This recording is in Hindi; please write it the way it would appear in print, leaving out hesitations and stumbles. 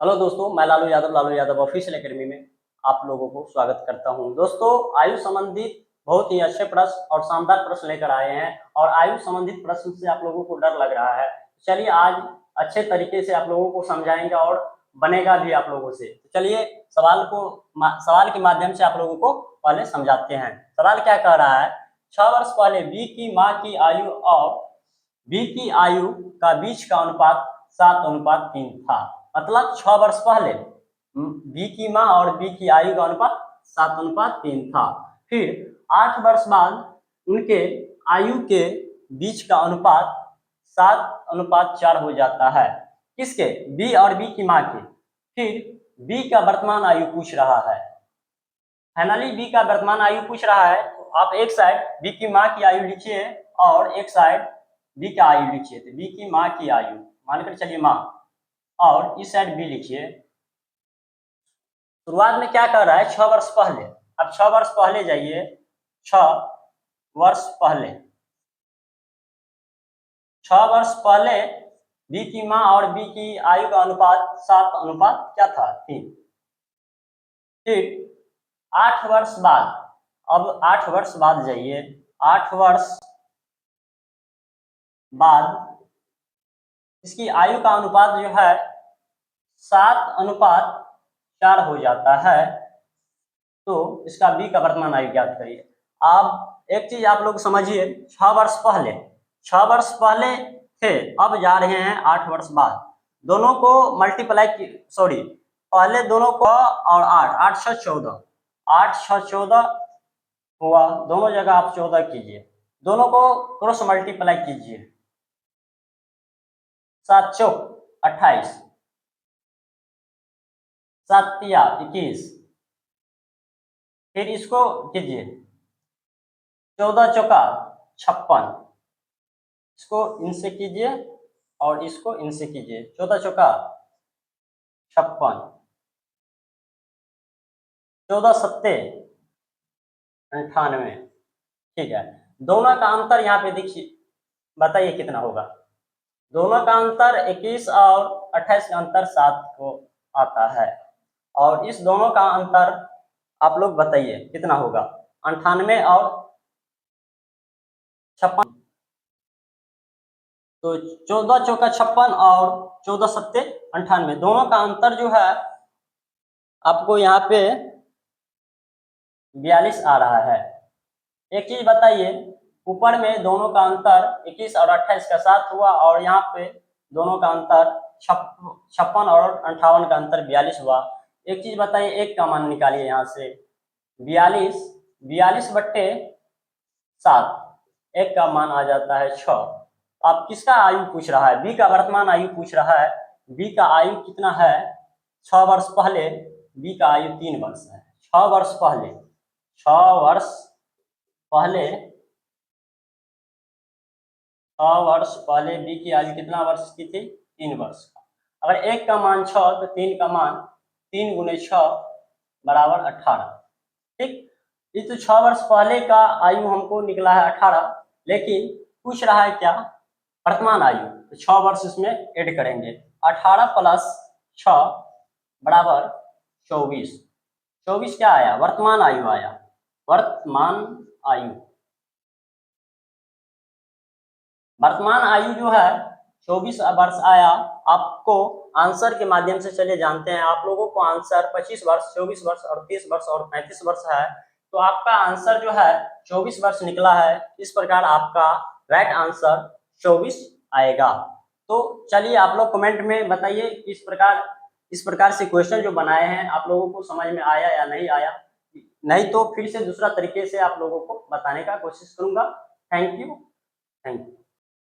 हेलो दोस्तों, मैं लालू यादव ऑफिशियल एकेडमी में आप लोगों को स्वागत करता हूं। दोस्तों, आयु संबंधित बहुत ही अच्छे प्रश्न और शानदार प्रश्न लेकर आए हैं और आयु संबंधित प्रश्न से आप लोगों को डर लग रहा है। चलिए आज अच्छे तरीके से आप लोगों को समझाएंगे और बनेगा भी आप लोगों से। तो चलिए सवाल के माध्यम से आप लोगों को पहले समझाते हैं। सवाल क्या कह रहा है? 6 वर्ष पहले बी की माँ की आयु और बी की आयु का बीच का अनुपात 7:3 था। मतलब 6 वर्ष पहले बी की माँ और बी की आयु का अनुपात 7:3 था। फिर 8 वर्ष बाद उनके आयु के बीच का अनुपात 7:4 हो जाता है। किसके? बी और बी की माँ के। फिर बी का वर्तमान आयु पूछ रहा है। फाइनली बी का वर्तमान आयु पूछ रहा है, तो आप एक साइड बी की माँ की आयु लिखिए और एक साइड बी का आयु लिखिए। तो बी की माँ की आयु मानकर चलिए माँ, और इस साइड बी लिखिए। शुरुआत में क्या कर रहा है? 6 वर्ष पहले। अब 6 वर्ष पहले जाइए। 6 वर्ष पहले 6 वर्ष पहले बी की माँ और बी की आयु का अनुपात 7 अनुपात क्या था? 3। फिर 8 वर्ष बाद, अब 8 वर्ष बाद जाइए। 8 वर्ष बाद इसकी आयु का अनुपात जो है 7:4 हो जाता है। तो इसका बी का वर्तमान आयु ज्ञात करिए। अब एक चीज आप लोग समझिए, 6 वर्ष पहले 6 वर्ष पहले थे, अब जा रहे हैं 8 वर्ष बाद। दोनों को मल्टीप्लाई सॉरी पहले दोनों को और 8 8 6 14 8 6 14 हुआ। दोनों जगह आप 14 कीजिए, दोनों को क्रॉस मल्टीप्लाई कीजिए। 7 चौक 28, 7 तिया 21। फिर इसको कीजिए 14 चौका 56। इसको इनसे कीजिए और इसको इनसे कीजिए। 14 चौका 56, 14 सत्ते 98। ठीक है, दोनों का अंतर यहाँ पे देखिए, बताइए कितना होगा? दोनों का अंतर 21 और 28 का अंतर 7 को आता है। और इस दोनों का अंतर आप लोग बताइए कितना होगा? 98 और 56। तो 14 चौका 56 और 14 सत्ते 98, दोनों का अंतर जो है आपको यहाँ पे 42 आ रहा है। एक चीज बताइए, ऊपर में दोनों का अंतर 21 और 28 का 7 हुआ और यहाँ पे दोनों का अंतर 56 और 58 का अंतर 42 हुआ। एक चीज बताइए, एक का मान निकालिए यहाँ से। 42 बट्टे 7, एक का मान आ जाता है 6। अब किसका आयु पूछ रहा है? बी का वर्तमान आयु पूछ रहा है। बी का आयु कितना है? 6 वर्ष पहले बी का आयु 3 वर्ष है। 6 वर्ष पहले 6 वर्ष पहले 6 वर्ष पहले बी की आयु कितना वर्ष की थी? 3 वर्ष का। अगर एक का मान 6 तो 3 का मान 3 गुने 6 बराबर 18। ठीक, ये तो 6 वर्ष पहले का आयु हमको निकला है 18, लेकिन पूछ रहा है क्या? वर्तमान आयु। तो 6 वर्ष इसमें ऐड करेंगे। 18 प्लस 6 बराबर 24। 24 क्या आया? वर्तमान आयु आया। वर्तमान आयु, वर्तमान आयु जो है 24 वर्ष आया। आपको आंसर के माध्यम से चले जानते हैं, आप लोगों को आंसर 25 वर्ष, 24 वर्ष और 30 वर्ष और 35 वर्ष है। तो आपका आंसर जो है 24 वर्ष निकला है। इस प्रकार आपका राइट आंसर 24 आएगा। तो चलिए आप लोग कमेंट में बताइए इस प्रकार से क्वेश्चन जो बनाए हैं आप लोगों को समझ में आया या नहीं आया। नहीं तो फिर से दूसरा तरीके से आप लोगों को बताने का कोशिश करूंगा। Thank you.